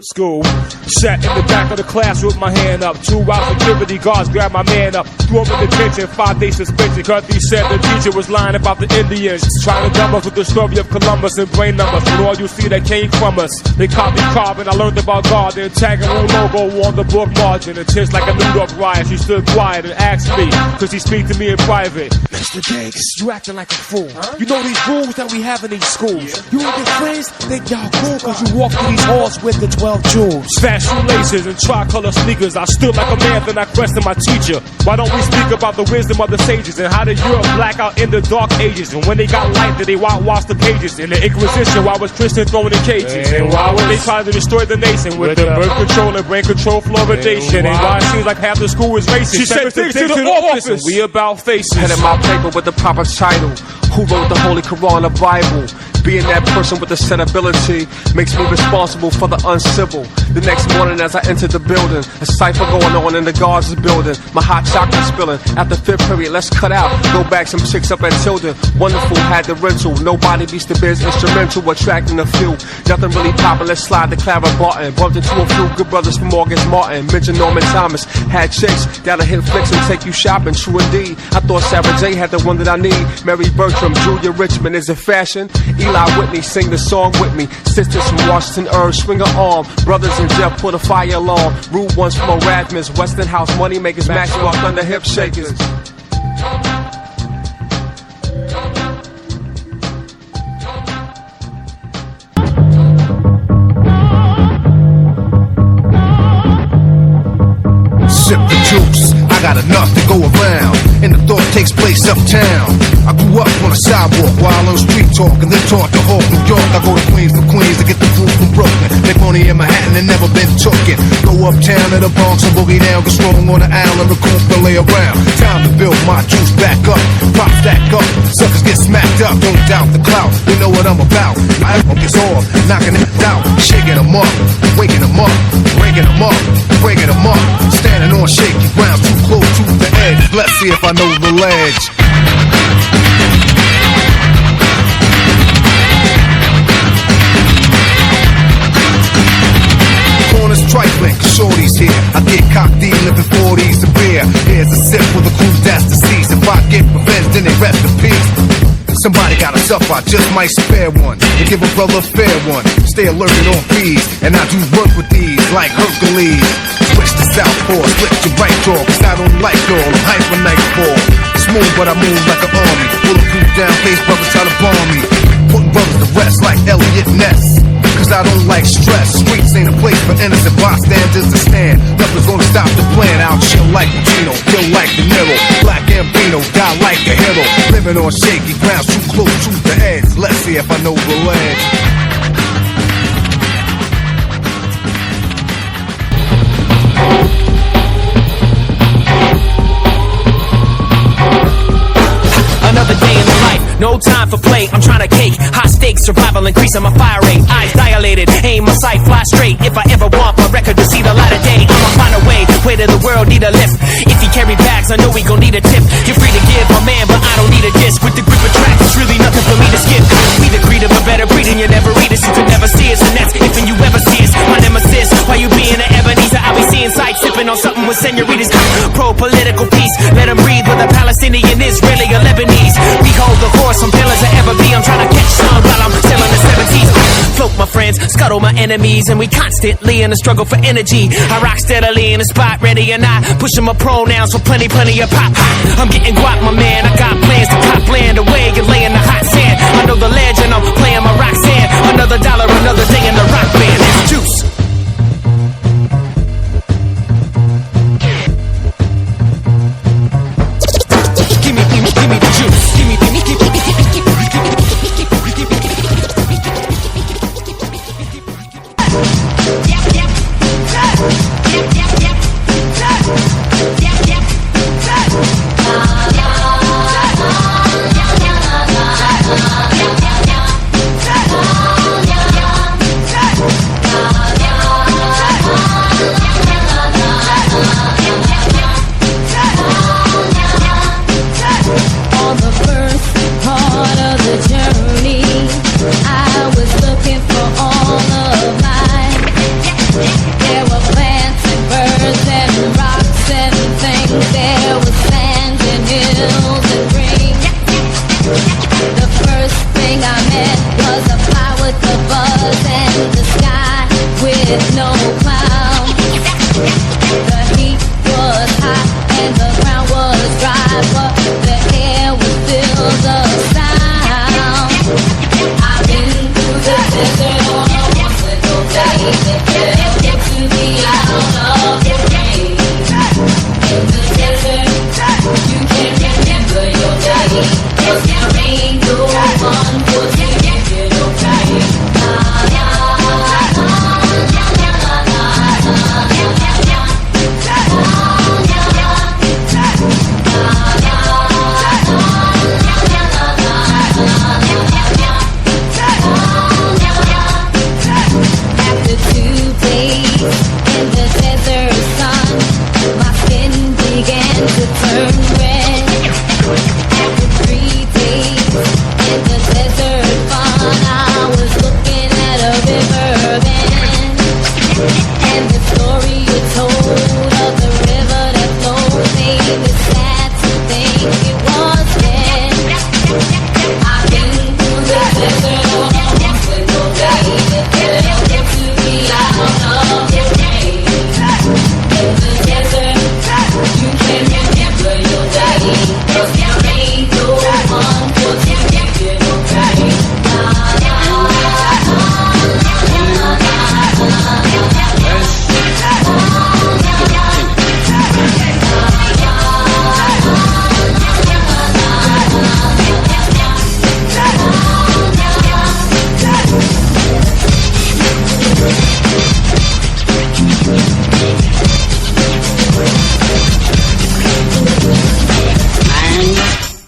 School. Sat in the back of the class with my hand up. 2 hours security guards grabbed my man up. Threw him in detention, 5 days suspension. Cause he said the teacher was lying about the Indians. Trying to dumb us with the story of Columbus and brain numbers. But all you see that came from us. They caught me carving, I learned about God. The tag and logo on the book margin. And just like a New York riot, she stood quiet and asked me, could she speak to me in private? Mr. Jakes, you acting like a fool. You know these rules that we have in these schools. You and your friends think y'all cool cause you walk through these halls with the 12 jewels. Fast shoelaces and tricolor sneakers. I stood like a man, then I questioned my teacher. Why don't we speak about the wisdom of the sages? And how did Europe black out in the dark ages? And when they got light, did they whitewash the pages? In the Inquisition, why was Christian thrown in cages? And why would they try to destroy the nation with the birth control and brain control fluoridation? And why it seems like half the school is racist? She said things to the office. We about faces. Pen in my paper with the proper title. Who wrote the Holy Quran, the Bible? Being that person with the set ability makes me responsible for the uncivil. The next morning as I entered the building, a cipher going on in the guards' building. My hot chocolate spilling. After 5th period, let's cut out. Go back some chicks up at Tilden. Wonderful, had the rental. Nobody beats the biz, instrumental, attracting a few. Nothing really poppin', let's slide the Clara Barton. Bumped into a few good brothers from August Martin. Mentioned Norman Thomas. Had chicks that'll hit flicks and take you shopping. True indeed. I thought Sarah J had the one that I need. Mary Bertram, Julia Richmond, is it fashion? Eli Whitney, sing the song with me. Sisters from Washington, Irv, swing her arm. Brothers in Jeff, put a fire alarm. Rude ones from Erasmus, Weston House, money makers, Maxwell, Thunder hip shakers. Sip the juice, I got enough to go around, and the thought takes place uptown. I grew up on a sidewalk while on street talk, and then taught to Hawk, New York. I go to Queens for Queens to get the food from Brooklyn. Make money in Manhattan and never been tookin'. Go uptown to the Bronx and boogie down, get strong on the island, recoup and lay around. Time to build my juice back up, pop stack up. Suckers get smacked up, don't doubt the clout. You know what I'm about. I focus off, knocking it out, shaking them up, waking them up, breaking them up, breaking them up. Standing on shaky ground, too close to the edge. Let's see if I know the ledge. Corners trifling, shorties here. I get cocked living 40s of beer. Here's a sip for the crew that's deceased. If I get revenge, then they rest in peace. Somebody gotta suffer, I just might spare one and give a brother a fair one. Stay alerted on fees, and I do work with these like Hercules. Switch to southpaw, split your right jaw, cause I don't like all I'm hyper nightfall. Smooth, but I move like an army. Bulletproof down, case brothers try to bomb me. Putting brothers to rest like Elliot Ness. Cause I don't like stress. Streets ain't a place for innocent bystanders to stand. Nothing's gonna stop the plan. I'll chill like Gino, kill like De Niro. Black Gambino, die like a hero. Living on shaky ground, too close to the edge. Let's see if I know the ledge. Another day in the life, no time for play. I'm trying to cake, high stakes, survival increasing my fire rate. Eyes dilated, aim my sight, fly straight. If I ever want my record to see the light of day, I'ma find a way. Weight of the world need a lift. If he carry bags, I know he gon' need a tip. You're free to give, my man, but I don't need a disc. With the grip of tracks, it's really nothing for me to skip. We the creed of a better breed, and you never read us. You could never see us, and that's if and you ever see us. My nemesis, why you being an Ebenezer? I be seeing sights, sipping on something with senoritas. Pro-political peace, let them breathe. With a Palestinian, Israeli, or Lebanese. Behold the horse, I'm fearless as ever be. I'm trying to catch sun while I'm sailing the 70s. Float my friends, scuttle my enemies, and we constantly in a struggle for energy. I rock steadily in the spot, ready or not, pushing my pronouns for plenty of pop. I'm getting guap, my man. I got plans to cop land away and lay in the hot sand. I know the legend, I'm playing my rock sand. Another dollar, another day in the rock band. It's juice. Give me the juice. Give me with no